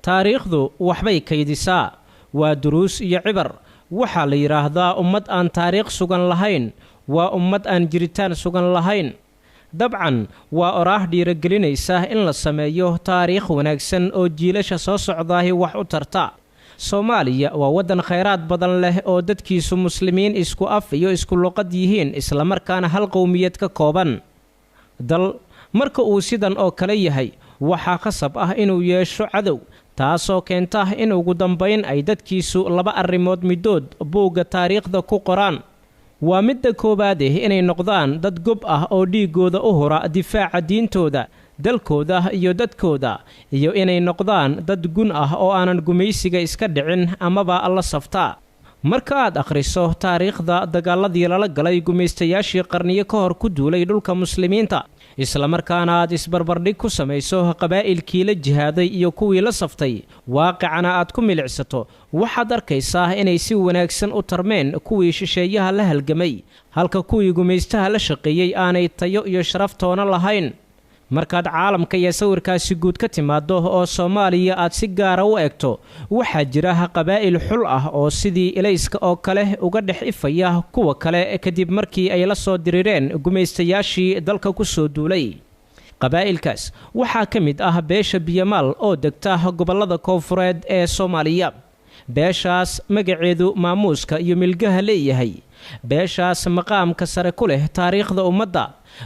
taariikhdu waxbay kaydisaa waa duruus iyo cibar waxaa la yiraahdaa ummad aan taariikh sugan lahayn waa ummad aan jiritaan sugan lahayn dabcan waa oraah dhiirigelinaysa in la sameeyo taariikh wanaagsan oo jiilasha soo socdaahi wax u tarta Soomaaliya waa wadan khayraad badan leh oo dadkiisu muslimiin isku af iyo isku luqad yihiin isla markaana hal qowmiyad ka kooban dal marka uu sidan oo kale yahay waxaa khasab ah inuu yeesho cadow taasoo keenta in ugu dambayn ay dadkiisu laba arrimood midood buugga taariikhda ku qoraan waa midda koowaad inay noqdaan dad gob ah oo dhiigooda u hura difaaca diintooda dalkooda iyo dadkooda iyo inay noqdaan dad gun ah oo aanan gumaysiga iska dhicin amaba la saftaa marka aad akhriso taariikhda dagaaladii lala galay gumaystayaashii qarniyo ka hor ku duulay dhulka muslimiinta isla markaana aad isbarbardhig ku samayso qabaa'ilkii la jihaaday iyo kuwii la saftay waaqicana aad ku milicsato waxaad arkaysaa inay si wanaagsan u tarmeen kuwii shisheeyaha la halgamay halka kuwii gumaystaha la shaqeeyey aanay tayo iyo sharaf toona lahayn markaad caalamka iyo sawirkaasi guud ka timaado oo Soomaaliya aad si gaar u eegto waxaa jira qabaa'il xul ah oo sidii ilayska oo kale uga dhex ifaya kuwa kale kadib markii ay la soo dirireen gumaystayaashii dalka ku soo duulay qabaa'ilkaas waxaa ka mid ah beesha Biyamaal oo degta gobolada koonfureed ee Soomaaliya beeshaas magaceedu maamuuska iyo milgaha leeyahay beeshaas maqaamka sare ku leh taariikhda ummadda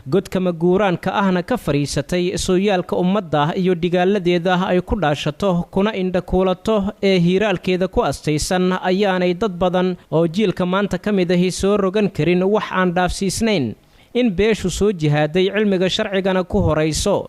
godka maguuraanka ahna ka fariisatay sooyaalka ummadda iyo dhigaaladeeda ay ku dhaashato kuna indha kuulato ee hiiraalkeeda ku astaysan ayaanay dad badan oo jiilka maanta ka mid ahi soo rogan karin wax aan dhaafsiisnayn in beeshu soo jihaaday cilmiga sharcigana ku horayso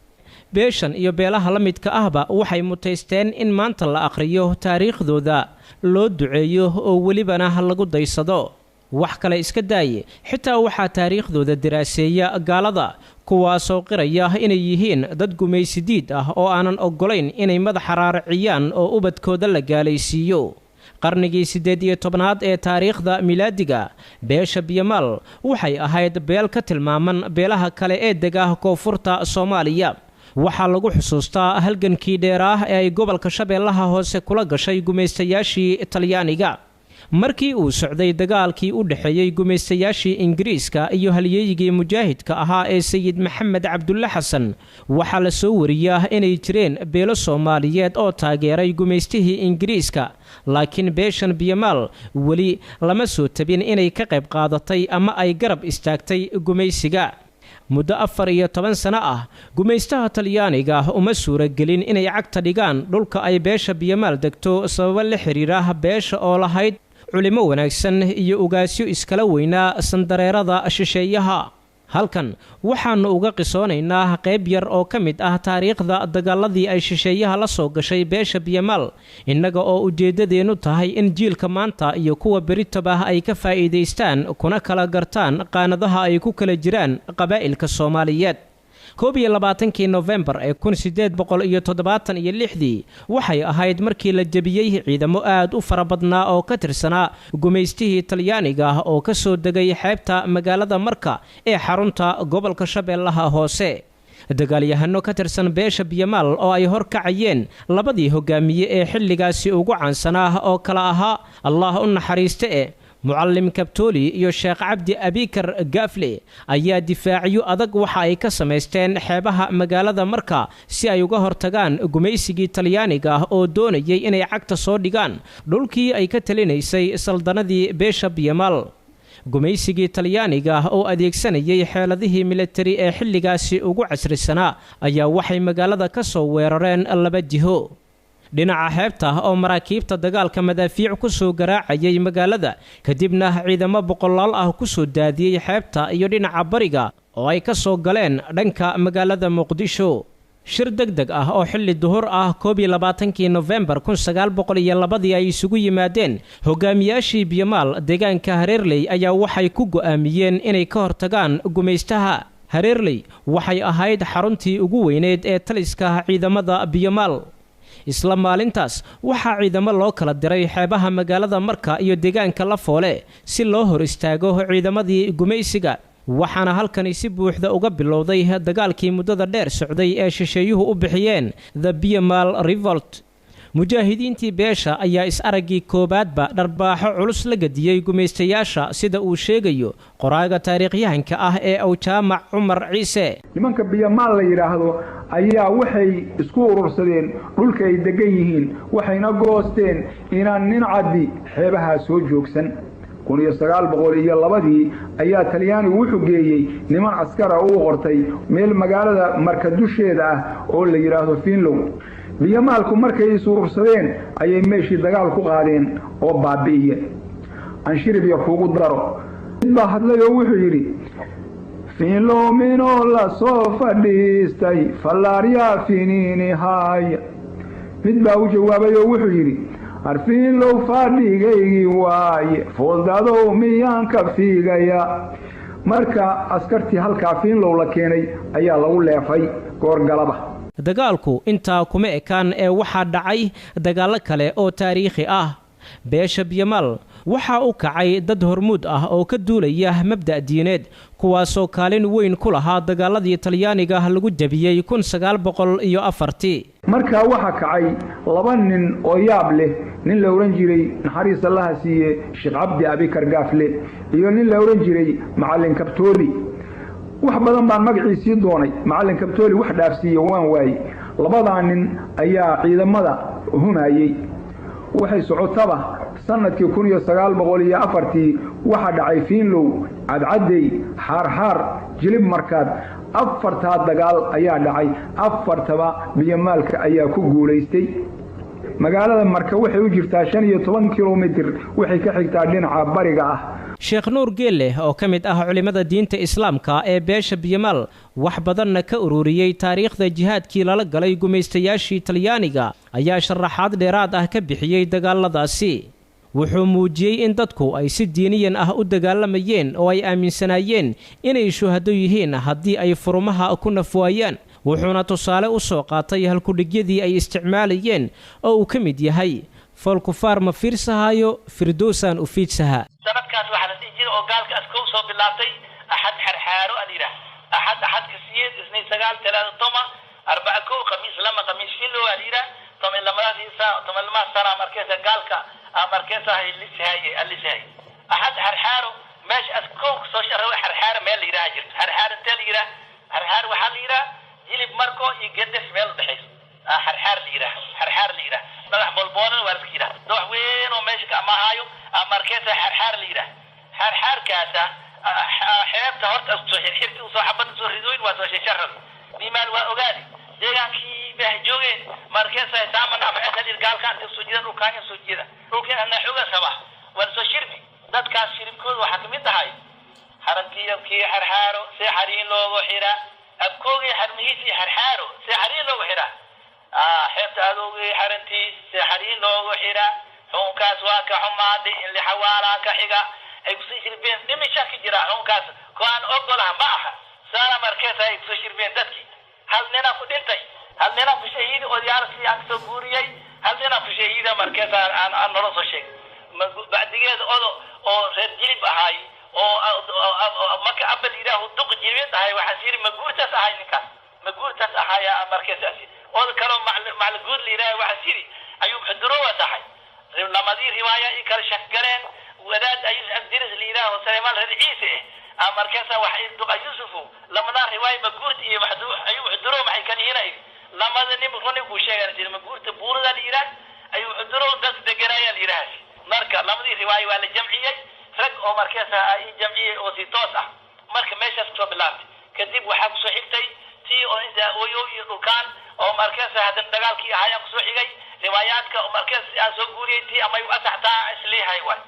beeshan iyo beelaha la midka ahba waxay mutaysteen in maanta la akhriyo taariikhdooda loo duceeyo oo welibana lagu daysado wax kale iska daaye xitaa waxaa taariikhdooda daraaseeya gaalada kuwaasoo qiraya inay yihiin dad gumaysidiid ah oo aanan ogolayn inay madaxa raariciyaan oo ubadkooda la gaalaysiiyo qarnigii 18aad ee taariikhda milaadiga beesha Biyamaal waxay ahayd beel ka tilmaaman beelaha kale ee dega koonfurta Soomaaliya waxaa lagu xusuustaa halgankii dheeraah ee ay gobolka Shabeellaha Hoose kula gashay gumaystayaashii Talyaaniga markii uu socday dagaalkii u dhaxeeyay gumaystayaashii Ingiriiska iyo halyeeyigii mujaahidka ahaa ee Sayid Maxamed Cabdulle Xasan waxaa la soo wariyaa inay jireen beelo Soomaaliyeed oo taageeray gumaystihii Ingiriiska laakiin beeshan Biyamaal weli lama soo tabin inay ka qayb qaadatay ama ay garab istaagtay gumaysiga muddo 14 sano ah gumaystaha Talyaaniga uma suuragelin inay cagta dhigaan dhulka ay beesha Biyamaal degto sabab la xiriira beesha oo lahayd culimo wanaagsan iyo ugaasyo iskala weynaa sandareerada shisheeyaha halkan waxaanu uga qisoonaynaa qayb yar oo ka mid ah taariikhda dagaaladii ay shisheeyaha la soo gashay beesha Biyamaal innaga oo ujeedadeenu tahay in jiilka maanta iyo kuwa beritaba ay ka faa'iideystaan kuna kala gartaan qaanadaha ay ku kala jiraan qabaa'ilka Soomaaliyeed 21 November ee 1876 waxay ahayd markii la jabiyay ciidamo aad u farabadnaa oo ka tirsanaa gumaystihii Talyaaniga oo ka soo degay xeebta magaalada Marka ee xarunta gobolka Shabeellaha Hoose dagaalyahano ka tirsan beesha Biyamaal oo ay hor kacayeen labadii hogaamiye ee xilligaasi ugu caansanaa oo kala ahaa Allah u naxariiste معلم كابتولي iyo Sheekh Cabdi Abikar Gaafle ayaa difaacyo adag waxa ay ka sameysteen xeebaha magaalada Marka si ay uga hortagaan gumaysigii Talyaaniga oo doonayay inay cagta soo dhigaan dhulkii ay ka talinaysay saldanadii beesha Biyamaal gumaysigii Talyaaniga oo adeegsanayay xeeladihii military ee xilligaasi ugu casrisanaa ayaa waxay magaalada ka soo weerareen laba jiho dhinaca xeebta oo maraakiibta dagaalka madaafiic ku soo garaacayay magaalada kadibna ciidamo boqolaal ah ku soo daadiyay xeebta iyo dhinaca bariga oo ay ka soo galeen dhanka magaalada Muqdisho shir degdeg ah oo xilli duhur ah 22 November 1902 ay isugu yimaadeen hogaamiyaashii Biyamaal deegaanka Hareerley ayaa waxay ku go'aamiyeen inay ka hortagaan gumaystaha Hareerley waxay ahayd xaruntii ugu weyneed ee taliska ciidamada Biyamaal isla maalintaas waxaa ciidamo loo kala diray xeebaha magaalada Marka iyo deegaanka Lafoole si loo hor istaago ciidamadii gumaysiga waxaana halkani si buuxda uga bilowday dagaalkii muddada dheer socday ee shisheeyuhu u bixiyeen The Biyamaal Revolt mujaahidiintii beesha ayaa is-araggii koowaadba dharbaaxo culus la gadiyey gumaystayaasha sida uu sheegayo qoraaga taariikhyahanka ah ee awjaamac cumar ciise nimanka biyamaal la yidhaahdo ayaa waxay isku urursadeen dhulka ay degan yihiin waxayna goosteen inaan nin caddi xeebahaa soo joogsan 1902 ayaa talyaanigu wuxuu geeyey niman askara uu qortay meel magaalada marka dusheeda ah oo la yidhaahdo Fiinlow biyamaalku markay isuursadeen ayay meeshii dagaal ku qaadeen oo baabi'iyeen anshirib iyo kuugu daro baa hadlayo wuxuu yiri Fiinlow mino la soo fadhiistay fallaariya fiinini haay mid baa u jawaabay oo wuxuu yiri Fiinlow fadhigaygi waaye foodadow miyaan ka fiigaya marka askartii halkaa Fiinlow la keenay ayaa lagu leefay goor galaba dagaalku intaa kuma ekaan ee waxaa dhacay dagaalo kale oo taariikhi ah beesha biyamaal waxaa u kacay dad hormuud ah oo ka duulaya mabda' diineed kuwaasoo kaalin weyn ku lahaa dagaaladii talyaaniga lagu jabiyey 1904 markaa waxaa kacay laba nin oo yaab leh nin la oran jiray naxariis Allah siiye Sheekh Cabdi Abikar Gaafle iyo nin la oran jiray Macallin Kabtooli wax badan baan magaciisii doonay Macallin Kabtooli wax dhaafsiiyay waan waayay labadan nin ayaa ciidamada humayay waxay socotaba sanadkii 1904 waxa dhacay Fiinlow cadcaday xaar jilib markaad afarta dagaal ayaa dhacay afartaba biyamaalka ayaa ku guuleystay magaalada marka waxay u jirtaa 15 kilomitir waxay ka xigtaa dhinaca bariga ah Sheekh Nuur Geelle oo kamid ah culimada diinta islaamka ee beesha biyamaal wax badanna ka ururiyay taariikhda jihaadkii lala galay gumaystayaashii talyaaniga ayaa sharaxaad dheeraad ah ka bixiyay dagaaladaasi wuxuu muujiyay in dadku ay si diiniyan ah u dagaalamayeen oo ay aaminsanaayeen inay shuhado yihiin haddii ay furumaha ku nafwaayaan wuxuuna tusaale u soo qaatay halkudhigyadii ay isticmaalayeen oo uu ka mid yahay falkufaar ma fiirsahayo firdowsan u fiidsaha sanadkaas waxa la dijiray oo gaalka askow soo bilaabtay ahad xarxaaro alira ahad kasiyad isnay sagaal talaado toma arba'a kow khamiis lama khamiis filo alira toma lama sana markaysa gaalka markaysa lishay ahad xarxaaro meesh askow soo sharaw xarxaar meel yiraahdo jirto xarxaar inta lira xarxaar waxa lira jilib marko iyo gedes meel dhaxayso xarxaar lira madax bolboolan waa iska jira doox weyn oo meesha ka maahayo markaysa xarxaar lira xarxaarkaasa xeebta horta soo xirxirti soo xabad soo ridooyin waa soo sharaf bimaal waa ogaadi deegaankii baa joogeen markaysa saaman ama xilli gaalka inta soo jira dhulkaan soo jira dhulkan ana xoga saba wal soo shirbi dadkaas shiribkooda waxa kamid tahay xarantiyankii xarxaaro si xariin loogu xira abkoogi xarmihiisi xarxaaro si xariin loogu xira xeebta adoogi xarantii si xariin loogu xira xunkaas waa ka xumaadi in la xawaalaan ka xiga ay ku soo shirbeen dhimisha ka jira xunkaas go'aan ogolaha ma aha saara markaysa ay ku soo shirbeen dadkii hal nina ku dhintay hal nina ku shahiid oo diyaarsi aan soo guuriyay hal nina ku shahiida markaysa aan nolol soo sheeg bacdigeeda oo reer jilib ahay oo marka abal ilaahu duq jilib ahay waxa siri maguurtaas ahay ninkaas maguurtaas ahay markaysa oo kale macluud liiraa waxa siri ayuu xuduro wadahay lamadii riwaaya ay kala shaqgaleen wadaad ay abdiris liiraa oo Suleymaan radiisi markaysa waxa duq Yuusufu lamada riwaaya maguurt iyo maxduux ayuu xuduro maxay kan yihiin lamada nin runi ku sheegan maguurta buurada liiraa ayuu xuduro dad deganaya liiraa marka lamadii riwaaya waa la jamciyay rag oo markaysa ay jamciyay oo si toos ah marka meeshaas soo bilaabtay kadib waxa ku soo xigtay tii oo inta ooyo iyo dhulkaan oo markaysa hadan dagaalkii ahaayeen ku soo xigay riwaayaadka oo markaysa aan soo guuriyay tii ama uu asaxtaa isleeyahay war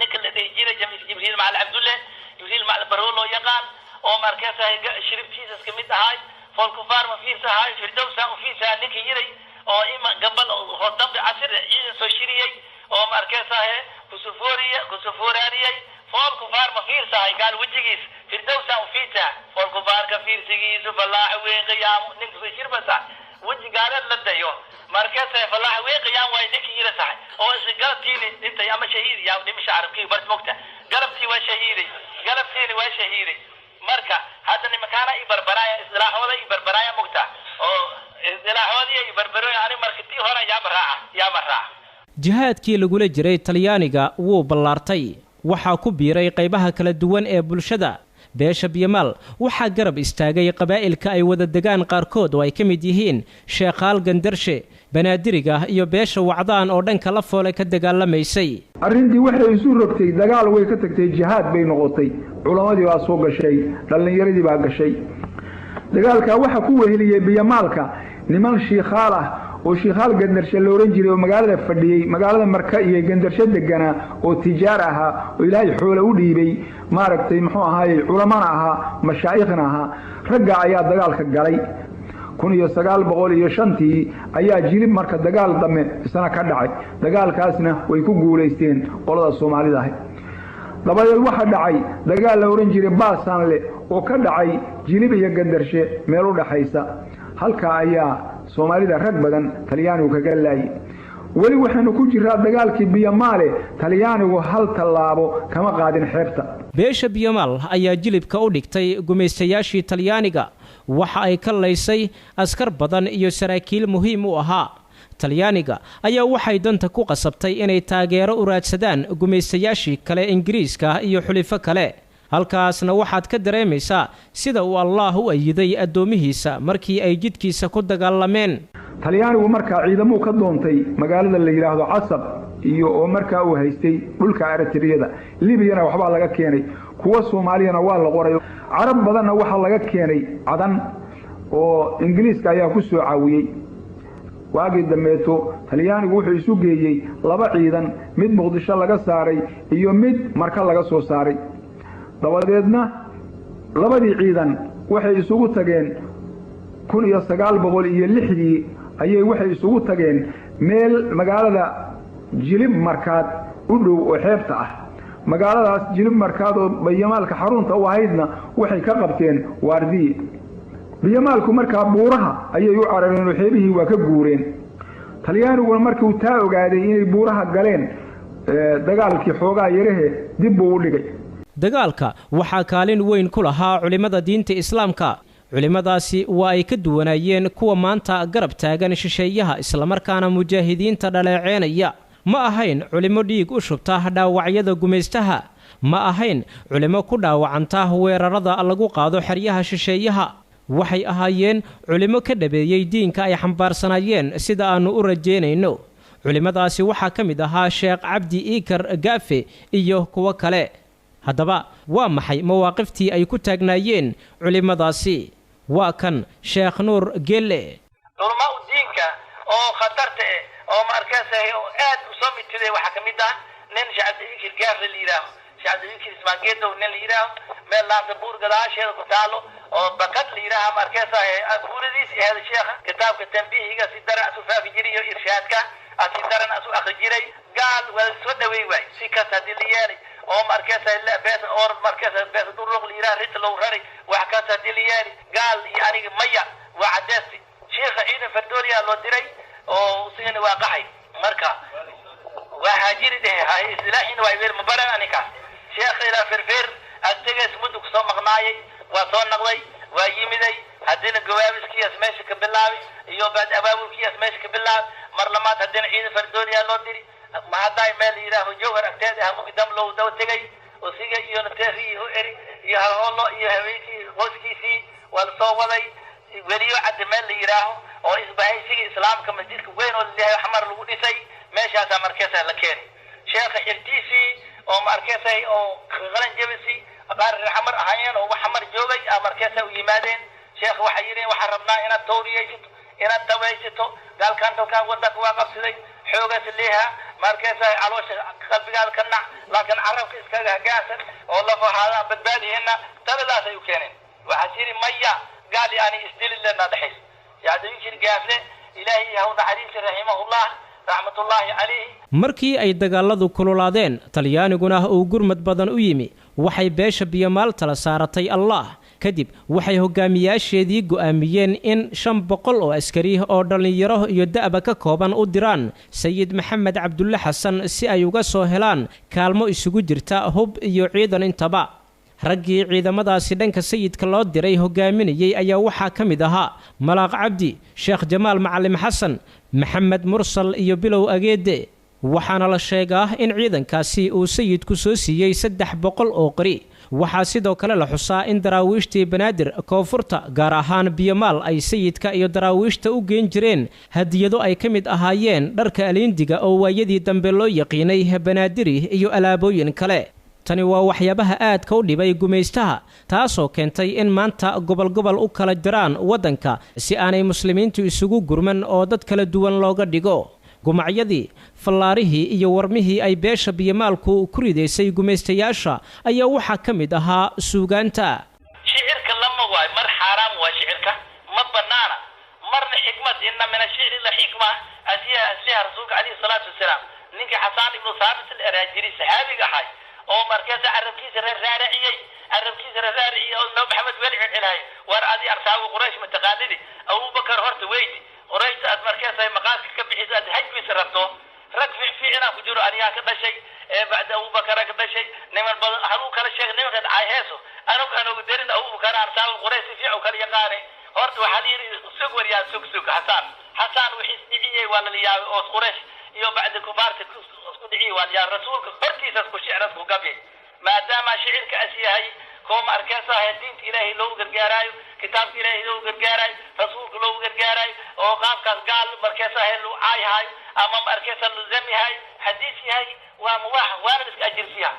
ninka la dhijira jibriil macal abdullah jibriil macal barolo yaqaan oo markaysa shiribtiisa kamid ahay falkufaar ma fiirsahay firdowsa u fiirsahay ninka yiray oo ima gabal oo dabda asir ciidan soo shiriyay oo markaysa kusufooriyay falkufaar ma fiirsahay gaal wajigiis firdowsa u fiirsahay falkufaar ka fiirsigiisu ballaahi weyn qiyaam ninka soo shirbasa wajigaarad la dayo markaysa ballaahi weyn qiyaam way ninka yira sax oo isgalabtiini intay ama shahiid yaa dhimisha arabkii bart mogta galabtii waa shahiiday marka hadda nimakaana i barbaraaya islaaxooda i barbaraaya mogta oo islaaxoodii barbaroy ani markii hore yaa maraaca jihaadkii lagula jiray Talyaaniga wuu ballaartay waxaa ku biiray qaybaha kala duwan ee bulshada beesha Biyamaal waxaa garab istaagay qabaa'ilka ay wada degaan qaarkood oo ay ka mid yihiin Sheekhaal Gandarshe Banaadiriga iyo beesha Wacdaan oo dhanka la foolay ka dagaalamaysay arrintii waxay isu rogtay dagaal way ka tagtay jihaad bay noqotay culamadii waa soo gashay dhalinyaradii baa gashay dagaalka waxa ku weheliyay Biyamaalka niman Sheekhaal ah oo Sheekhaal Gandarshe la oran jiray oo magaalada fadhiyay magaalada Marka iyo Gandarshe degana oo tijaar aha oo Ilaahay xoolo u dhiibay maaragtay muxuu ahaayay culimana aha mashaayikhna aha ragga ayaa dagaalka galay 1905 ayaa jilib marka dagaal dame isna ka dhacay dagaalkaasna way ku guuleysteen qolada Soomaalida ah dabadeed waxa dhacay dagaal la oran jiray Baasanle oo ka dhacay jilib iyo Gandarshe meel u dhaxaysa halka ayaa Soomaalida rag badan Talyaanigu ka galaayay wali waxaanu ku jiraa dagaalkii Biyamaale Talyaanigu hal talaabo kama qaadin xeebta beesha Biyamaal ayaa jilibka u dhigtay gumaystayaashii Talyaaniga waxa ay ka laysay askar badan iyo saraakiil muhiim u ahaa Talyaaniga ayaa waxay danta ku qasabtay inay taageero u raadsadaan gumaystayaashii kale Ingiriiska iyo xulifo kale halkaasna waxaad ka dareemaysaa sida uu Allah u ayiday adoomihiisa markii ay jidkiisa ku dagaalameen Talyaanigu marka ciidamo ka doontay magaalada la yiraahdo Casab iyo oo marka uu haystay dhulka Eritreada Libyana waxba laga keenay kuwa Soomaaliyana waa la qoray Arab badanna waxa laga keenay Cadan oo Ingiriiska ayaa ku soo caawiyay waagii dameeto Talyaanigu wuxuu isu geeyay laba ciidan mid Muqdisho laga saaray iyo mid marka laga soo saaray dabadeedna labadii ciidan waxay isugu tageen 1906 ayay waxay isugu tageen meel magaalada Jilib Markaad u dhow oo xeebta ah magaaladaas Jilib Markaad oo Biyamaalka xarunta u ahaydna waxay ka qabteen waardi Biyamaalku markaa buuraha ayay u carareen oo xeebihii waa ka guureen Talyaanigu markii uu taa ogaaday inay buuraha galeen dagaalkii xoogaa yarahe dib u dhigay dagaalka waxaa kaalin weyn ku lahaa culimada diinta Islaamka culimadaasi waa ay ka duwanayeen kuwa maanta garab taagan shisheeyaha isla markaana mujaahidiinta dhaleeceynaya ma ahayn culimo dhiig u shubta dhaawacyada gumaystaha ma ahayn culimo ku dhaawacanta weerarada lagu qaado xeryaha shisheeyaha waxay ahaayeen culimo ka dhabeeyay diinka ay xambaarsanayeen sida aanu u rajeynayno culimadaasi waxaa ka mid ahaa Sheekh Cabdi Iikar Gaafe iyo kuwa kale haddaba waa maxay mawaaqiftii ay ku taagnaayeen culimadaasi waa kan Sheekh Nuur Gelle culimo diinka oo khatarta oo markaasay oo aad u soo mitiday waxa kamid ah nin Cabdi Iikar Gaafe liiraaho Cabdi Iikar Ismaageedo nin liiraaho meel laanta buur gadaasheeda ku taalo oo bakad liiraaha markaasay abuuradiis ee sheekha kitaabka tanbiihiga si darac u faafi jiray iyo irshaadka asi daran asu akhri jiray gaal wada soo dhaweey way si ka tadiliyay oo markaasay la bees oo markaasay bees duruq liiraaha rit loo rari wax ka tadiliyay gaal iyo aniga maya waa cadeesti sheekha ciidan fardooliya loo diray oo sidina waa qaxay marka waa haajiri hay islaahin waa weer mubarak anika sheekha ila firfir adeegas muddo ku soo maqnaayay waa soo naqday waa yimiday hadina gawaabiskiis meesha ka bilaabay iyo baad abaabulkiis meesha ka bilaab mar lamaad hadina ciidan fardooliya loo diri ma haday meel yiraaho jawhar agteed ah mudam loo daw tagay oo siga iyo nateeri oo eri iyo hawlo iyo haweenkii qoskiisii wal soo waday waliyo cad meel yiraaho oo isbahaysiga islaamka masjidka weyn oo Ilaahay xamar lagu dhisay meeshaas markaas la keenay sheekha xirtiisi oo markaasay oo qaran jabisi qaar xamar ahaayeen oo xamar joogay markaas u yimaadeen sheekh waxa yireen waxa rabnaa inaad tawriyaysto inaad dawaysto dalkan dalkan wadanka waa qabsaday xoogaas leeyaha markaasay caloosha qalbigaada ka nac laakiin carabka iskaga hagaasan oo la fahaada badbaadiyana taladaas ay u keeneen waxa jiri maya gaali ani isdil lana dhaxis yaadin jir gaafle ilaahi hu naxariis rahimahullah rahmatullahi alayhi markii ay dagaaladu kululaadeen Talyaaniguna uu gurmad badan u yimi waxay beesha Biyamaal tala saaratay Allah kadib waxay hogaamiyaasheedii go'aamiyeen in 500 oo askari oo dhalinyaro iyo da'ba ka kooban u diraan Sayid Maxamed Cabdulle Xasan si ay uga soo helaan kaalmo isugu jirta hub iyo ciidan intaba raggii ciidamadaasi dhanka sayidka loo diray hogaaminayay ayaa waxaa ka mid ahaa malaaq cabdi, sheekh jamaal macalin xasan, maxamed mursal iyo bilow ageede. waxaana la sheegaa in ciidankaasi uu sayidku soo siiyey 300 oo qori. waxaa sidoo kale la xusaa in daraawiishtii banaadir koonfurta gaar ahaan Biyomaal ay sayidka iyo daraawiishta u geen jireen hadiyado ay ka mid ahaayeen dharka aliindiga oo waayadii dambe loo yaqiinay banaadiri iyo alaabooyin kale. tani waa waxyaabaha aadka u dhibay gumaystaha, taasoo keentay in maanta gobol u kala jiraan waddanka si aanay muslimiintu isugu gurman oo dad kala duwan looga dhigo. gumacyadii, fallaarihii iyo warmihii ay beesha Biyomaalku ku ridaysay gumaystayaasha ayaa waxaa ka mid ahaa suugaanta. shicirka lama waay mar xaraam waa shicirka ma banaana marna xikmad inna min ash-shi'ri la xikma asliha rasuulka alayhi salaatu wasalaam ninka Xasaan ibn Saabit al-Araajiri saxaabiga ahay oo markaas arabkiisa raariciyay oo Nabi Maxamed wali ilaahay war adi arsaagu Quraysh mataqaanidi Abu Bakar horta weydi Quraysh aad markaas ay maqaaska ka bixiso aad hajbis rabto rag fiicina ku jiro aniga ka dhashay baada Abu Bakar ka dhashay niman badan halu kala sheeg niman ay heeso anagu derin Abu Bakar arsaagu Quraysh fiicu kala yaqaanay horta waxa yiri sug wariya sug Xasaan wixii dhiciyay wala liyaa oo Quraysh iyo baada kubaarta isku dhiciyay wala yaa rasuulka bartiisa ku shicras ku gabi maadaama shicirka asiyahay كوم أركاسها الدين إلهي لو غرغاراي كتاب إلهي لو غرغاراي رسولك لو غرغاراي أو قام قال مركاسها لو عاي هاي أمام أركاسها لو زمي هاي حديثي هاي ومواح وانا بس أجر فيها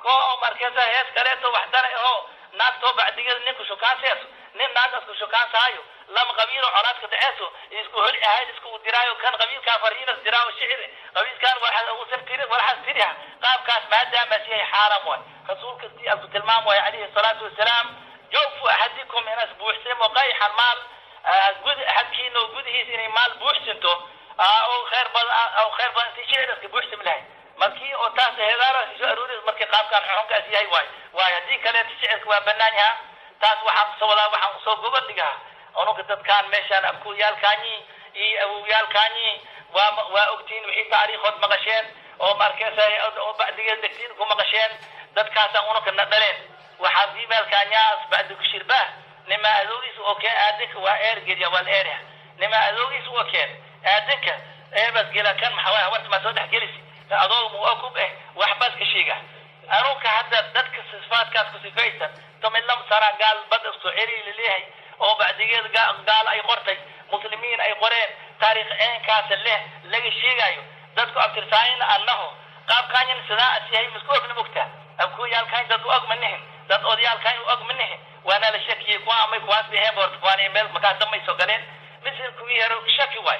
كوم أركاسها هيس كريتو وحدنا هو ناكتو بعد كده نكو شوكان سيسو ناكتو شوكان سايو لما قبيلو عرات كدعيسو يسكو هل أهاي يسكو درايو كان قبيل كافرين دراو الشعر قبيل كان واحد أو سبتيري ولا تيريها قام كاس مادة مسيحي حرام واي رسولك دي أبو تلمام عليه الصلاة والسلام جوف أحدكم من أسبوع سيم وقايح المال جود أحد كينو جود هي سيني مال بوحسنتو أو خير بان تشعرك بوحسن له مركي أو تاس هذا شعروني مركي قام كان حهم كأسيهاي واي هذيك كانت تشعرك وبنانها تاس وحم صولا وحم صوب قبل دقها أنو كتب كان مشان أبكو يالكاني أو يالكاني وأكتين وحي تاريخ خد مغشين أو مركزة أو بعد دكتين كم مغشين dad kaas aan una dhaleen waxa diibalkaanyaas baad ku shirbaa nima adoogis oo ka aadinka waa eergeliya wal eerah nima adoogis oo keen aadinka bas gela kan maxaa warta ma soo dhaxgelisi adoog mu akub wax bas ka sheega aruka hadda dadka sifaadkaas ku sifaysan tomelam sara gal bad isku ciri leeyahay oo bacdigeed gaal ay qortay muslimiin ay qoreen taariikh kaas leh laga sheegayo dadku abtirsaayeen annahu qaab kaanyan sida asihay maskuuf nabugta أبكو يالكاين داد وأق منهم داد أوديالكاين وأق منهم وأنا لشكي كوا أمي كواس بيهم بورت كواني ميل مكاسم ما يسوقنين مثل كوي هرو شكي واي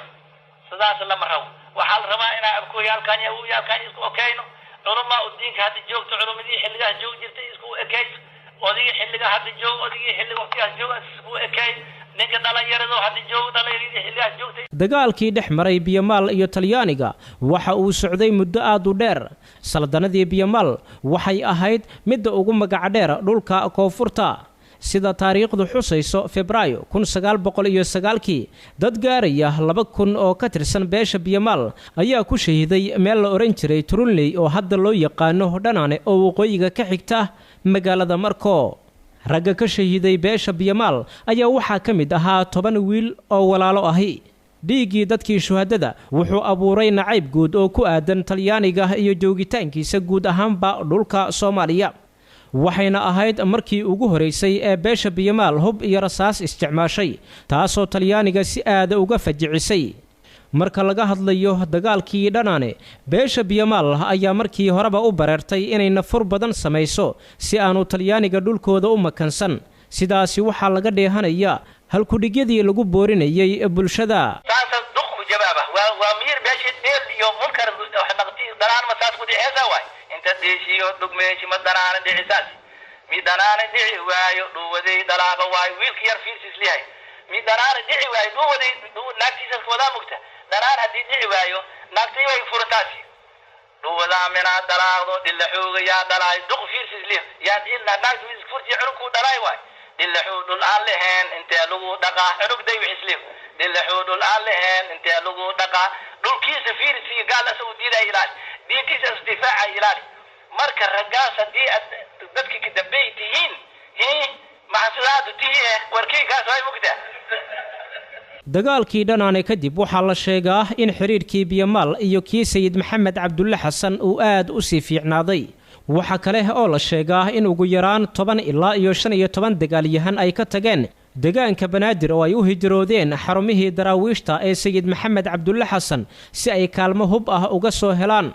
صدا سلام رو وحال رمائنا أبكو يالكاين أو يالكاين يسكو أوكينو علماء الدين كهذا الجوك تعلم دي حلقة جوك جرت يسكو أكيد ودي حلقة هذا الجوك ودي حلقة وقتها جوك يسكو أكيد ninka dhalinyaradu hadii joog dhalinyarada xilliga joogtay dagaalkii dhex maray Biyomaal iyo Talyaaniga waxa uu socday muddo aad u dheer. saldanadii Biyomaal waxay ahayd mid ugu magac dheer dhulka koonfurta sida taariikhdu xusayso Febraayo 1909 dad gaaraya 2000 oo ka tirsan beesha Biyomaal ayaa ku shahiiday meel la oran jiray Turunley oo hadda loo yaqaano Dhanaane oo waqooyiga ka xigta magaalada Marko. ragga ka shahiiday beesha Biyomaal ayaa waxaa ka mid ahaa 10 wiil oo walaalo ahi. dhiigii dadkii shuhadada wuxuu abuuray nacayb guud oo ku aadan Talyaaniga iyo joogitaankiisa guud ahaanba dhulka Soomaaliya. waxayna ahayd markii ugu horeysay ee beesha Biyomaal hub iyo rasaas isticmaashay, taasoo Talyaaniga si aad uga fajicisay. marka laga hadlayo dagaalkii Dhanaane, beesha Biyomaal ayaa markii horeba u bareertay inay nafur badan samayso si aanu Talyaaniga dhulkooda u makansan. sidaasi waxaa laga dheehanaya halku dhigyadii lagu boorinayay bulshada. taasoo duq jawaaba waa miir beesha deel iyo munkar naqdi daraan ma taas ku dhicaysa waay inta deeshiyo dugmeeshi ma daraan dhicisaas mi daraan dhici waayo dhuwaday dalaaba waay wiilkii yar fiisis lihay mi daraan dhici waayo dhuwaday naagtiisa wada mugta daraan hadii dhici waayo naagtii way furtaasi dhuwada mina dalaaqdo dilla xooga yaa dalaay duq fiisis lihay yaa ilna naagtii furti cirku dalaay waay dilla xuudul allehen inta lagu dhaqa xurugday wixisliim dilla xuudul allehen inta lagu dhaqa dhulkiisa fiirsi gaal asoo diiday ilaali diintiisa isdifaaca ilaali marka ragaas hadii dadka ka dambeeytihiin maxasuudaadu tihi warkii kaas way mugda dagaalkii dhanaane kadib waxaa la sheegaa in xiriirkii Biyamaal iyo kii Sayid Maxamed Cabdulle Xasan uu aad u sii fiicnaaday waxa kale oo la sheegaa in ugu yaraan 10 ilaa 15 dagaalyahan ay ka tageen deegaanka Banaadir oo ay u hijroodeen xarumihii daraawiishta ee Sayid Maxamed Cabdulle Xasan si ay kaalmo hub ah uga soo helaan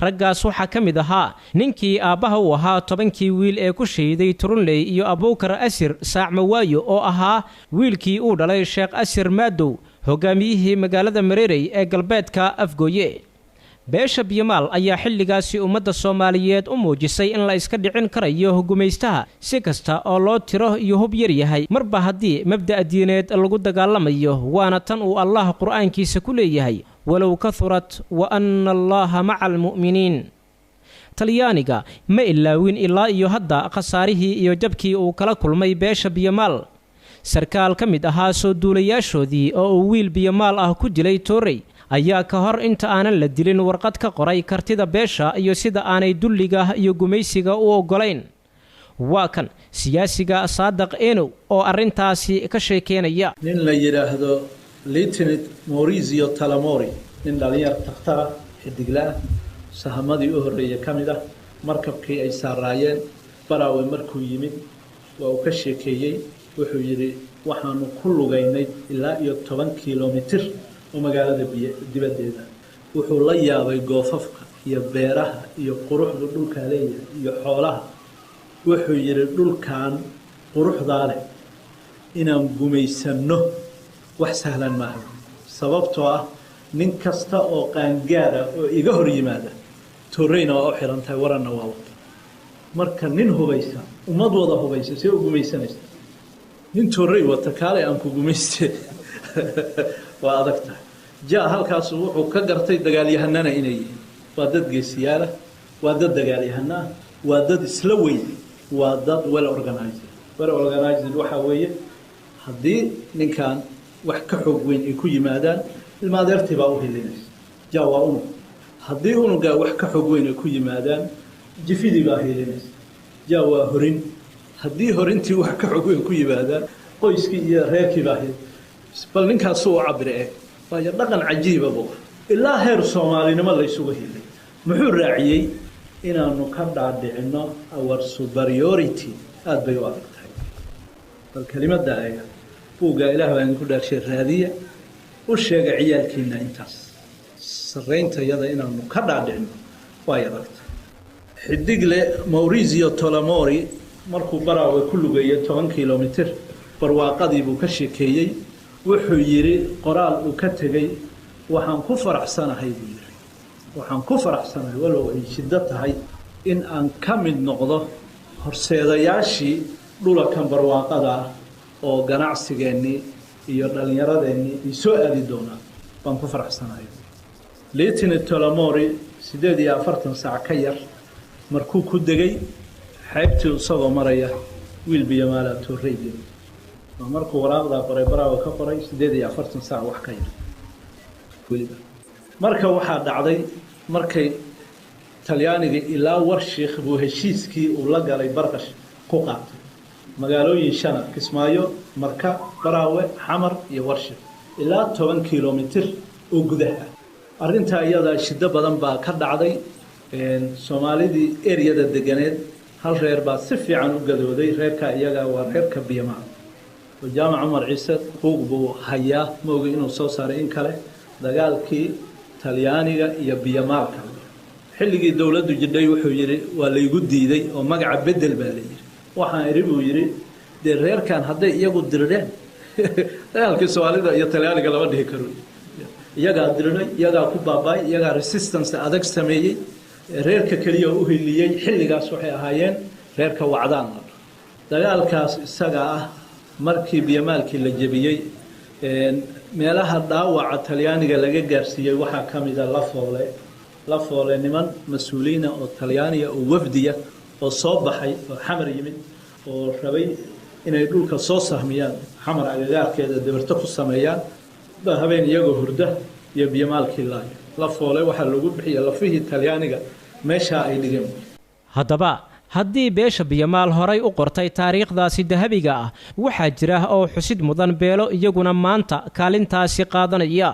raggaas waxaa ka mid ahaa ninkii aabbaha u ahaa 10kii wiil ee ku shahiiday Turunley iyo Abuukar Asir Saacmawaayo oo ahaa wiilkii uu dhalay Sheekh Asir Maadow hogaamiyihii magaalada Mareerey ee galbeedka Afgooye beesha Biyamaal ayaa xilligaasi ummadda Soomaaliyeed u muujisay in la iska dhicin karayo gumaystaha si kasta oo loo tiro iyo hub yar yahay marba haddii mabda' diineed lagu dagaalamayo waana tan uu Allah quraankiisa ku leeyahay walow kathurat wa anna Allaha ma'al mu'miniin talyaaniga ma ilaawin ilaa iyo hadda khasaarihii iyo jabkii uu kala kulmay beesha Biyamaal sarkaal ka mid ahaa soo duulayaashoodii oo uu wiil Biyamaal ah ku dilay Toorey ayaa ka hor inta aanan la dilin warqad ka qoray kartida beesha iyo sida aanay dulliga iyo gumaysiga u ogolayn waa kan siyaasiga Saadaq Eenow oo arintaasi ka sheekeynaya nin la yiraahdo Lieutenant Maurizio Talamori nin dhalinyar takhtar xidigla sahamadii u horeeyay kamida markabkii ay saaraayeen Baraawe markuu yimid waa uu ka sheekeeyay wuxuu yiri waxaanu ku lugaynay ilaa iyo 10 kiiloomitir oo magaalada dibadeeda wuxuu la yaabay goofafka iyo beeraha iyo quruxda dhulka leeyahay iyo xoolaha wuxuu yiri dhulkan quruxda leh inaan gumaysano wax sahlan ma aha sababtoo ah nin kasta oo qaangaara oo iga hor yimaada Tooreyna waa u xirantahay waranna waa wada marka nin hubaysa ummad wada hubaysa si uu gumaysanaysa nin Toorey wata kaale aan ku gumaystay waa adagtahay jaa halkaas wuxuu ka gartay dagaalyahanana inay yihiin waa dad geesiyaal waa dad dagaalyahana waa dad isla weyn waa dad well organized waxa weeye hadii ninkan wax ka xoog weyn ay ku yimaadaan ilmaadeertii baa u helinaysa jaa waa unu hadii unuga wax ka xoog weyn ay ku yimaadaan jifidii baa helinaysa jaa waa horin hadii horintii wax ka xoog weyn ku yimaadaan qoyskii iyo reerkii baa helinaysa bal ninkaas uu cabirey waayo dhaqan cajiib ah ilaa heer Soomaalinimo la isugu helay muxuu raaciyay inaanu ka dhaadhicino our superiority aad bay u adagtahay bal kelimada ay buuga Ilaahay aan ku dhaarshay raadiya u sheegay ciyaalkiina intaas sareynta yada inaanu ka dhaadhicino waa adagtahay xidigle Maurizio Talamori markuu Baraawe ku lugeeyay 10 kiiloomitir barwaaqadii buu ka sheekeeyay wuxuu yiri qoraal uu ka tagay waxaan ku faraxsanahay buu yiri waxaan ku faraxsanahay walow ay shida tahay in aan ka mid noqdo horseedayaashii dhulkan barwaaqada oo ganacsigeeni iyo dhalinyaradeenni isoo aadi doona baan ku faraxsanahay Lieutenant Talamori 48 saac ka yar markuu ku degay xeebtii isagoo maraya wiil Biyamaal Toorey markuu waraaqda qoray Baraawe ka qoray 48 saac wax ka yar waliba marka waxa dhacday markay talyaaniga ilaa Warshiikh buu heshiiskii uu la galay Barqash ku qaatay magaalooyin shan Kismaayo Marka Baraawe Xamar iyo Warshiikh ilaa 10 kiiloomitir oo gudaha arinta iyada shida badan baa ka dhacday Soomaalidii eriyada deganeed hal reer baa si fiican u gadooday reerka iyaga waa reerka Biyamaal وجامع عمر عيسى فوقبو هيا موجي إنه صوصاري إن كله دجالكي تليانية يبيمال حلقي الدولة جدي وحجري ولا يجود ديدي ومجع بدل بالي وحنا يربو يري درير كان هذا يجود درير دجالكي سؤالي ده يتليانية لو ده كروني يجا درير يجا كوباباي يجا ريسيستنس أدك سمية رير ككليه وهليه حلقة صحيح هايين رير كوعدان دجالكاس سجاه markii Biyamaalkii la jabiyay meelaha dhaawaca Talyaaniga laga gaarsiiyay waxa kamid ah la foole niman mas'uuliina oo Talyaaniga oo wafdiya oo soo baxay oo Xamar yimid oo rabay inay dhulka soo sahmiyaan Xamar agagaarkeeda dabarta ku sameeyaan habeen iyagoo hurda iyo Biyamaalkii la foole waxa lagu bixiyay lafihii Talyaaniga meesha ay dhigeen haddaba haddii beesha biyamaal horay u qortay taariikhdaasi dahabiga ah waxaa jira oo xusid mudan beelo iyaguna maanta kaalintaasi qaadanaya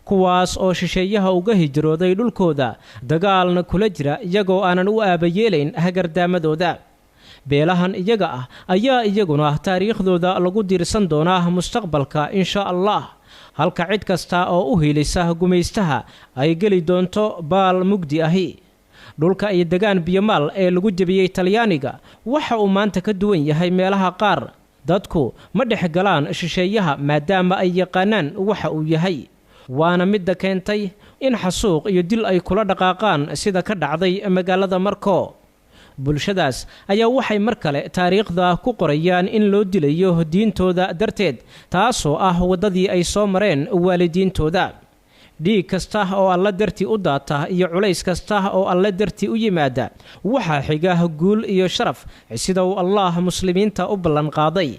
kuwaas oo shisheeyaha uga hijrooday dhulkooda dagaalna kula jira iyagoo aanan u aabayeelayn hagardaamadooda beelahan iyaga ah ayaa iyaguna taariikhdooda lagu diirsan doonaa mustaqbalka insha allah halka cid kasta oo u hiilisa gumaystaha ay geli doonto baal mugdi ahi dhulka iyo degaan biyamaal ee lagu jebiyey talyaaniga waxa uu maanta ka duwan yahay meelaha qaar dadku ma dhex galaan shisheeyaha maadaama ay yaqaanaan waxa uu yahay waana midda keentay in xasuuq iyo dil ay kula dhaqaaqaan sida ka dhacday magaalada Marko bulshadaas ayaa waxay mar kale taariikhda ku qorayaan in loo dilayo diintooda darteed taasoo ah wadadii ay soo mareen waalidiintooda dhiig kasta oo alla dartii u daata iyo culays kasta oo alla dartii u yimaada waxaa xiga guul iyo sharaf sida uu Allah muslimiinta u ballan qaaday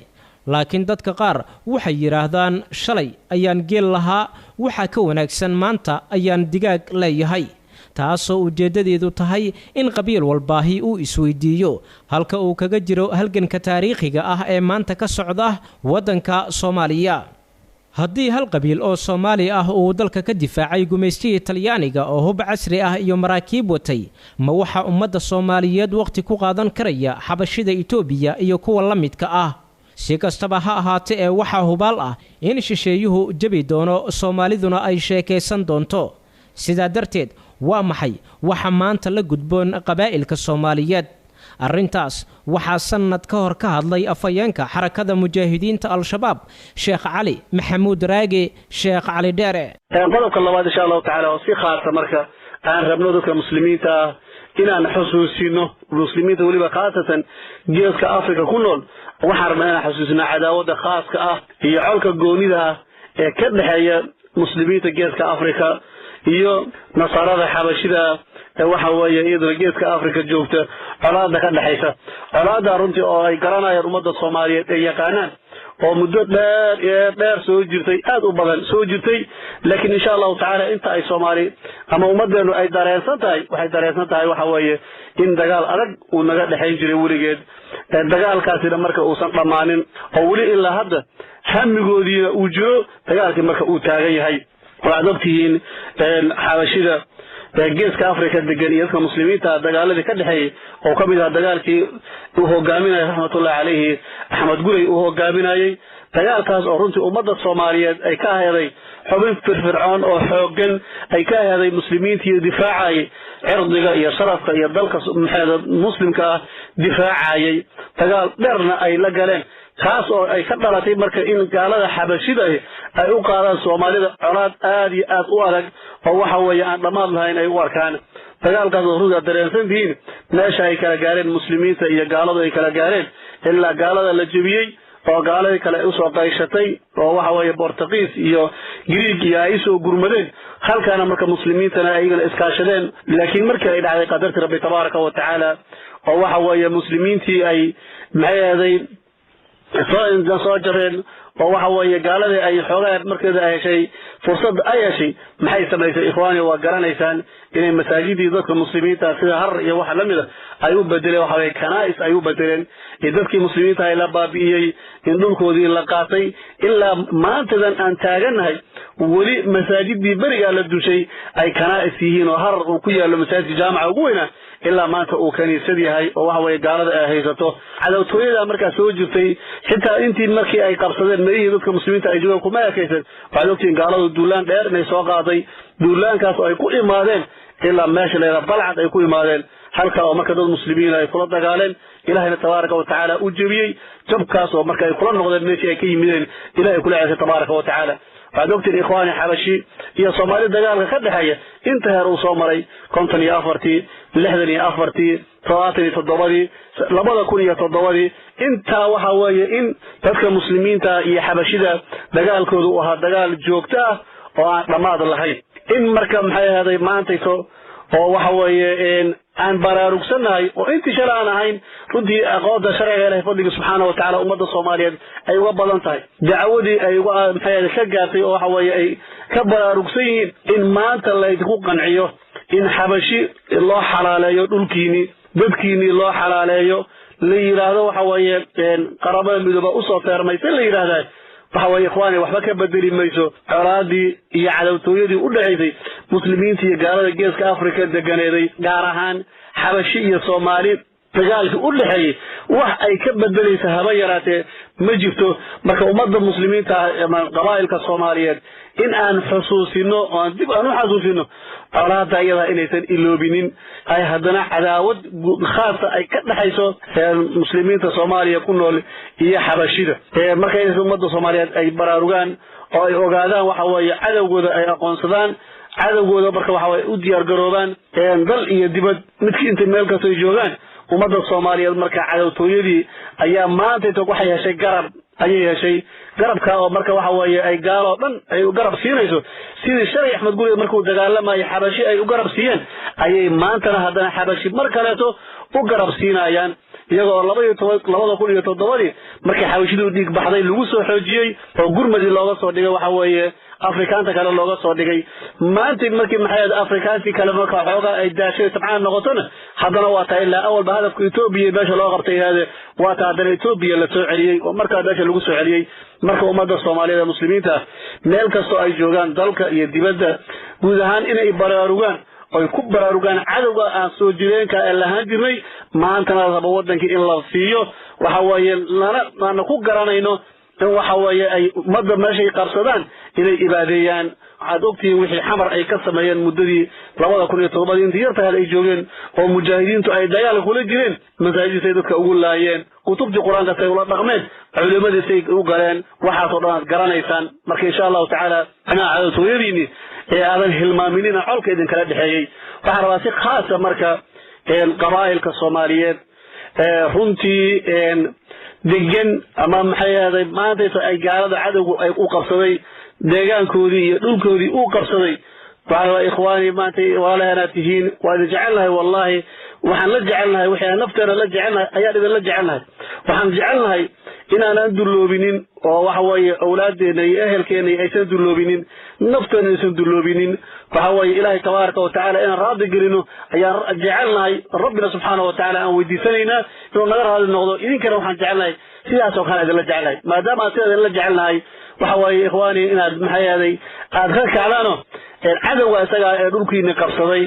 laakiin dadka qaar waxay yiraahdaan shalay ayaan geel lahaa waxa ka wanaagsan maanta ayaan digaag leeyahay taasoo ujeedadeedu tahay in qabiil walbaahi uu isweydiiyo halka uu kaga jiro halganka taariikhiga ah ee maanta ka socda waddanka Soomaaliya haddii hal qabiil oo Soomaali ah uu dalka ka difaacay gumaystigii Talyaaniga oo hub casri ah iyo maraakiib watay ma waxa ummadda Soomaaliyeed waqti ku qaadan karaya xabashida Itoobiya iyo kuwa la midka ah si kastaba ha ahaatee ee waxa hubaal ah in shisheeyuhu jabi doono Soomaaliduna ay sheekaysan doonto sidaa darteed waa maxay waxa maanta la gudboon qabaa'ilka Soomaaliyeed arrintaas waxaa sanad ka hor ka hadlay afayeenka xarakada mujaahidiinta al-shabaab Sheekh Cali Maxamuud Raage Sheekh Cali Dheere qodobka labaad insha Allah taala oo si khaas marka aan rabno dadka muslimiinta inaan xusuusino muslimiinta waliba khaasatan geeska Afrika ku nool waxaan rabnaa inaan xusuusino cadaawada khaaska ah iyo colka goonida ee ka dhaxeeya muslimiinta geeska Afrika iyo nasarada xabashida waxa weeye iyadoo geeska Afrika joogta colaada ka dhaxaysa colaada runtii oo ay garanayaan ummadda Soomaaliyeed ay yaqaanaan oo muddo dheer soo jirtay aad u badan soo jirtay laakiin insha Allah taala inta ay Soomaali ama ummadeenu ay dareensan tahay waxa weeye in dagaal adag uu naga dhaxayn jiray weligeed dagaalkaasina marka uusan dhamaanin oo weli ilaa hadda hamigoodiina uu jiro dagaalkii marka uu taagan yahay waxaad ogtihiin xabashida geeska Afrika degan iyo dadka muslimiinta dagaaladii ka dhaxeeyay oo kamid ah dagaalkii uu hogaaminayay raxmatullaahi calayhi Axmed Gurey uu hogaaminayay dagaalkaas oo runtii ummadda Soomaaliyeed ay ka heeday xubin firfircoon oo xoogan ay ka heeday muslimiintii difaacay cirdiga iyo sharafka iyo dalka muslimka difaacay dagaal dheerna ay la galeen taas oo ay ka dhalatay marka in gaalada xabashida ay u qaadaan Soomaalida colaad aad iyo aad u adag oo waxa weeye aan dhamaad lahayn ay u arkaan dagaalkaas oo ruuga dareensan diin meesha ay kala gaareen muslimiinta iyo gaaladu ay kala gaareen ilaa gaalada la jabiyay oo gaaladii kale u soo qayshatay oo waxa weeye Portuguese iyo Greek iyo ay soo gurmadeen halkaana marka muslimiintana ayagana iskaashadeen laakiin markii ay dhacday qadarta Rabbi tabaaraka wa tacaala oo waxa weeye muslimiintii ay maxay soo jareen oo waxa weeye gaaladii ay xoogaa markeeda ay heshay fursad ay heshay maxay samaysay ikhwaani waa garanaysaan inay masaajidii dadka muslimiinta sida har iyo waxa la mid ah ay u bedeleen waxa weeye kanaa'is ay u bedeleen dadkii muslimiinta ay la baabi'iyay in dhulkoodii la qaatay ilaa maantadan aan taaganahay weli masaajidii bariga la dushay ay kanaa'is yihiin oo har uu ku yaalo masaajid jaamaca ugu weyn ilaa maanta uu kaniisad yahay oo waxa weeye gaalada ay haysato cadawtooyada markaa soo jirtay xitaa intii markii ay qabsadeen meeyii dadka muslimiinta ay joogaan kuma ekaysan waxaad ogtiin gaaladu duulaan dheer inay soo qaaday duulaankaas oo ay ku imaadeen ilaa meesha leeda balcad ay ku imaadeen halka oo marka dad muslimiin ay kula dagaaleen ilaahayna tabaaraka wa tacaala u jabiyey jabkaas oo marka ay kula noqdeen meeshii ay ka yimideen ilaahay kula ceesay tabaaraka wa tacaala waxaad ogtiin ikhwaani xabashi iyo Soomaali dagaalka ka dhaxeeya inta heer uu soo maray 54 64 77 2007 inta waxa weeye in dadka muslimiinta iyo xabashida dagaalkoodu uu ahaa dagaal joogto ah oo aan dhamaad lahayn in marka maxay ahaday maantayso oo waxa weeye aan baraarugsanahay oo intii shalay aan ahayn runtii aqoonta sharciga Ilaahay fadliga subhanahu wa ta'ala ummadda Soomaaliyeed ay uga badan tahay dacwadii ay maxay ka gaartay oo waxa weeye ay ka baraarugsan yihiin in maanta la idinku qanciyo in xabashi loo xalaaleeyo dhulkiini dadkiinii loo xalaaleeyo la yiraahdo waxa weeye qaramada midooba u soo feermaysan la yiraahdaa waxa weeye ikhwaani waxba ka bedeli mayso colaadii iyo cadawtooyadii u dhaxaysay muslimiinta iyo gaalada geeska Afrika deganeeday gaar ahaan Xabashi iyo Soomaali dagaalka u dhaxeeyay wax ay ka bedelaysa haba yaraatee ma jirto marka ummadda muslimiinta ama qabaa'ilka Soomaaliyeed in aan xusuusino oo dib aan u xasuusino colaadda iyada inaysan iloobinin ay haddana cadaawad khaas ay ka dhaxayso muslimiinta Soomaaliya ku nool iyo Xabashida marka in ummadda Soomaaliyeed ay baraarugaan oo ay ogaadaan waxa weeye cadawgooda ay aqoonsadaan cadawgooda marka waxa weeye u diyaar garoobaan dal iyo dibad midkii inta meel kasta ay joogaan ummadda Soomaaliyeed marka cadawtooyadii ayaa maanta inta waxay heshay garab ayay heshay garabka oo marka waxa weeye ay gaalo dhan ay u garab siinayso sidii Sharci Axmed Guri markuu dagaalamay Xabashi ay u garab siiyeen ayay maantana haddana Xabashi mar kaleeto u garab siinayaan iyagoo 2007 markii Xabashidu dhiig baxday lagu soo xoojiyay oo gurmadii looga soo dhigay waxa weeye Afrikaanta kale looga soo dhigay maanta markii maxay Afrikaanti kale marka xooga ay daashay tabcaan noqotona haddana waa tahay ilaa awal ba hadafka Itoobiya meesha loo qabtay yaade waa tahay haddana Itoobiya la soo celiyay oo marka meesha lagu soo celiyay marka ummadda Soomaaliyeed muslimiinta meel kasto ay joogaan dalka iyo dibadda guud ahaan inay baraarugaan oo ku baraarugaan cadawga aan soo jireenka ee lahaan jirnay maantana raba wadankii in la siiyo waxa weeye lana ku garanayno in waxa weeye ay ummadda meesha qabsadaan inay ibaadeeyaan waxaad ogtihiin wixii xamar ay ka sameeyeen muddadii 2007 intii yarta ay joogeen oo mujaahidiintu ay dagaal kula jireen masaajidda dadka ugu laayeen kutubtii quraanka say ula dhaqmeen culimada say u galeen waxa soo dhan garanaysaan marka insha Allah taala ana cadawtooyadiini ee aadan hilmaaminina xolka idin kala dhaxeeyay waxa rabaa si khaas ah marka qabaa'ilka Soomaaliyeed runtii degan ama maxay ahayd maanta ay gaalada cadawgu ay u qabsaday deegaankoodii iyo dhulkoodii uu qabsaday waxa ikhwaani maanta walaalaha tihiin waa jecelnahay wallahi waxaan la jecelnahay wixii nafteena la jecelnahay ayaa idin la jecelnahay waxaan jecelnahay inaan duloobinin oo waxa weeye awlaadeena iyo ehelkeena aysan duloobinin nafteena aysan duloobinin waxa weeye ilaahay tabaaraka wa taala in raadi gelino ayaa jecelnahay rabbina subhanahu wa taala aan weydiisanayna inuu naga raadi noqdo idinkana waxaan jecelnahay sidaas oo kale idin la jecelnahay maadaama sidaas la jecelnahay waxa weeye ikhwaani inaad maxay aad ka kacdaano cadawga isaga ee dhulkiina qabsaday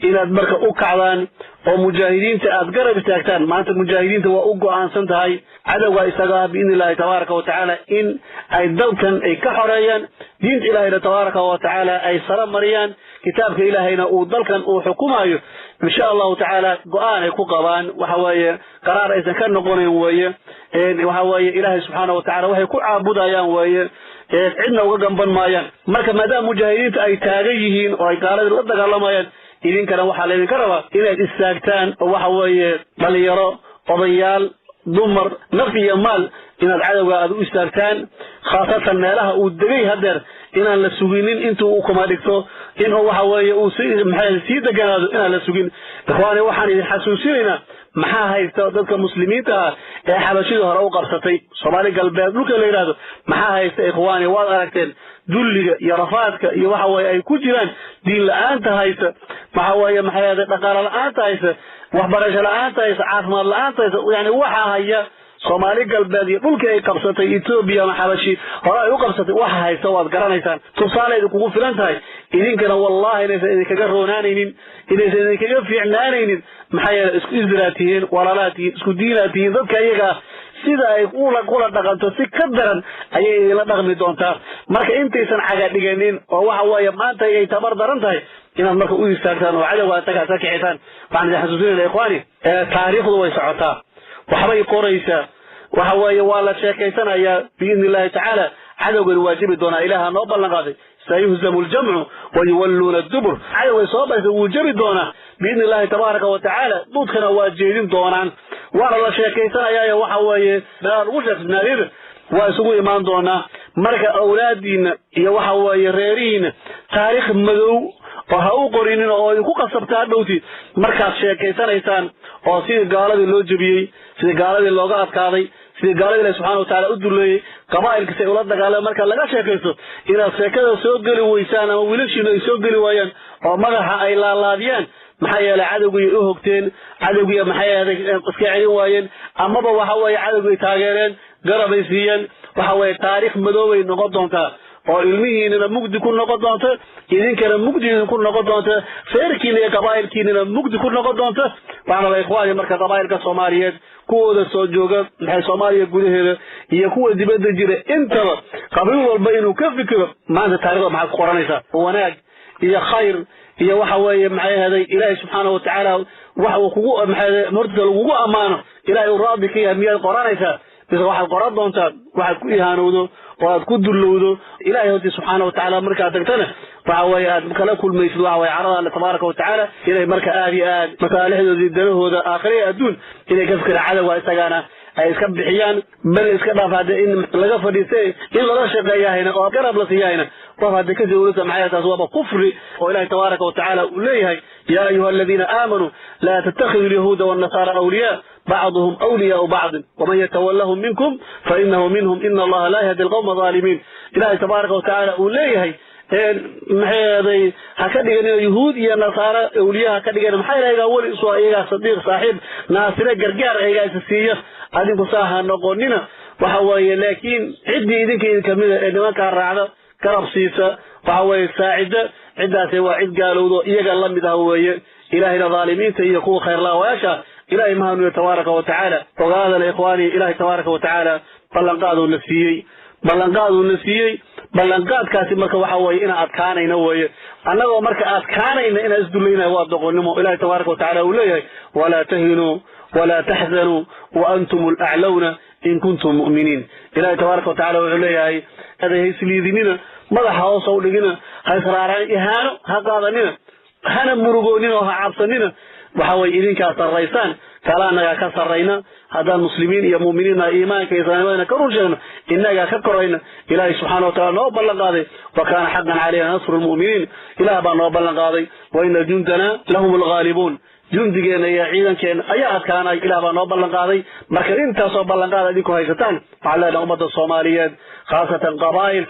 inaad marka u kacdaan oo mujaahidiinta aad garab istaagtaan maanta mujaahidiinta waa u go'aansan tahay cadawga isaga biin ilaahay tabaaraka wa taala in ay dalkan ay ka xoreeyaan diinta ilaahay tabaaraka wa taala ay sara mariyaan kitaabka ilaahayna uu dalkan uu xukumayo insha Allah taala go'aan ay ku qabaan waxa weeye qaraar aysan ka noqonayn weeye waxa weeye ilaahay subhanahu wa taala waxay ku caabudayaan weeye cidna uga gamban maayaan marka maadaama mujaahidiinta ay taagan yihiin oo ay gaalada la dagaalamayaan idinkana waxa la idinka rabaa inaad istaagtaan oo waxa weeye dhalinyaro odayaal dumar naf iyo maal inaad cadawga aad u istaagtaan khaasatan meelaha uu degay hadeer inaan la suginin intuu uu kuma dhigto in waxa weeye uu si deganaado inaan la sugin ikhwaani waxaan idin xasuusinaynaa maxaa haysta dadka muslimiinta ee Xabashida hore u qabsatay Soomaali galbeed dhulka la yiraahdo maxaa haysta ikhwaani waad aragteen dulliga iyo rafaadka iyo waxa weeye ay ku jiraan diin la'aanta haysta waxa weeye maxay dhaqaale la'aanta haysta waxbarasho la'aanta haysta caafimaad la'aanta haysta yani waxa haya Soomaali galbeed iyo dhulka ay qabsatay Itoobiya ama Xabashi hore ay u qabsatay waxa haysta waad garanaysaan tusaaleedu kugu filan tahay idinkana wallahi inaysan kaga roonaanaynin inaysan kaga fiicnaanaynin maxay isku isdiraatihiin walaalaatihiin isku diinaatihiin dadka iyaga sida ay kula dhaqanto si ka daran ayay la dhaqmi doontaa marka intaysan caga dhiganin oo waxa weeye maanta ay tabar daran tahay inaad marka u istaagtaan oo cadawga taga sakixitaan waxaan xasuusinayna ikhwaani taariikhdu way socotaa waxbay qoraysaa waxa weeye waa la sheekaysanayaa biidni illaahi tacaala cadawgan waajibi doonaa ilaaha noo ballan qaaday sayuhzamu aljamcu wayuwalluuna adubur cadawgay soo baysa wuu jabi doonaa biidni illaahi tabaaraka wa tacaala duudkana waa jeedin doonaan waana la sheekaysanayaa waxa weeye meel ugu sheegsnaadida waa isugu imaan doonaa marka awlaadiina iyo waxa weeye reerihiina taariikh madow oo ha u qorinin oo idinku qasabtaa dhowti markaad sheekaysanaysaan oo sidii gaaladii loo jabiyey sidii gaaladii looga adkaaday sidii gaaladii Ilaahay subhanahu wa ta'ala u duleeyay qabaa'ilka say ula dagaalamay marka laga sheekaysto inaad sheekada soo gali weysaan ama wiilashiina ay soo gali waayaan oo madaxa ay laalaadiyaan maxaa yeelay cadowgii u hogteen cadowgii maxaa yeelay iska celin waayeen amaba waxa weeye cadowgii taageereen garabay siiyeen waxa weeye taariikh madoobay noqon doontaa oo ilmihiinina mugdi ku noqon doonta idinkana mugdi ku noqon doonta feerkiina iyo qabaa'ilkiina mugdi ku noqon doonta waxaana la ikhwaani marka qabaa'ilka Soomaaliyeed kuwooda soo jooga maxay Soomaaliya gudaheeda iyo kuwa dibadda jira intaba qabiil walba inuu ka fikiro maanta taariikhda maxaa ku qoranaysa wanaag iyo khayr iyo waxa weeye maxay haday Ilaahay subhanahu wa ta'ala waxa uu kugu maxay martiisa lagu amaano Ilaahay uu raadi ka yahay miyaad qoranaysa bis waxa qoran doonta waxa ku ihaanowdo oo ku dulowdo Ilaahay subhanahu wa ta'ala marka tagtana waxa weeye aad kala kulmaysid waxa weeye carada Allah tabaaraka wa ta'ala Ilaahay marka aadi aad masaalixdooda danahooda aakhirada adduun inay ka fikiraan cadawga isagana ay iska bixiyaan bal iska dhaafada in laga fadhiistay in laga shaqeeyahayna oo garab la siiyayna وهذا كذا ولسه معايا تزواب كفر وإله تبارك وتعالى إليه يا أيها الذين آمنوا لا تتخذوا اليهود والنصارى أولياء بعضهم أولياء بعض ومن يتولهم منكم فإنه منهم إن الله لا يهدي القوم الظالمين إله تبارك وتعالى إليه هذا هكذا يهود يا نصارى أولياء هكذا محايا إلى أول إسرائيل صديق صاحب ناصر جرجار إلى السياسة هذه قصاها نقولنا وحوي لكن عدي إذا كمل إنما كان رعنا كرب سيسا وحوي ساعدة عدة وعد قالوا إيجا الله مدهوية إلهي الظالمين سيكون خير الله ويشاء إلهي مهانه تبارك وتعالى وقال الإخواني إلهي تبارك وتعالى بلنقاذوا النسيي بلنقاذ كاسي مركا وحوي إنا أتكانينا وي أنه مركا أتكانينا إنا أسدلينا وأدقوا النمو إلهي تبارك وتعالى وليه ولا تهنوا ولا تحزنوا وأنتم الأعلون إن كنتم مؤمنين إلهي تبارك وتعالى وليه هذا يسليذننا ماذا حوصوا لنا هيسراران إهانوا هقاضننا هنا مرقوننا وهعبصننا وحوي إذنك أسريسان كلانا كسرينا هذا المسلمين يا مؤمنين إيمان كيسانوين كرجنا إنك ككرينا إلهي سبحانه وتعالى نوبل قاضي وكان حقا علينا نصر المؤمنين إلى بان نوبل قاضي وإن جندنا لهم الغالبون جندنا يا عيدا كان أيها كان إلى بان نوبل قاضي مركز انت صوبل قاضي ديكو هيستان على أمة الصوماليات خاصة قبائل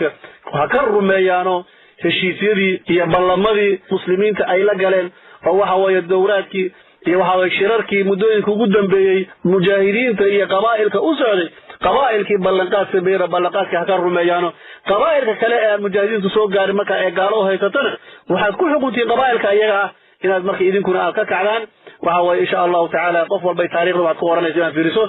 هكروا ميانو heshiisyadii iyo ballamadii muslimiinta ay la galeen oo waxa weeye dowladkii iyo waxa weeye shirarkii muddooyinka ugu dambeeyay mujaahidiinta iyo qabaa'ilka u socday qabaa'ilkii ballanqaadka beera ballanqaadka ka rumeeyano qabaa'ilka kale ee mujaahidiintu soo gaaray marka ay gaalo haysatana waxaad ku xukuntii qabaa'ilka iyaga ah inaad marka idinkuna ka kacdaan waxa weeye insha Allah ta'ala qof walba taariikhda waad ku waranaysaa fiiriso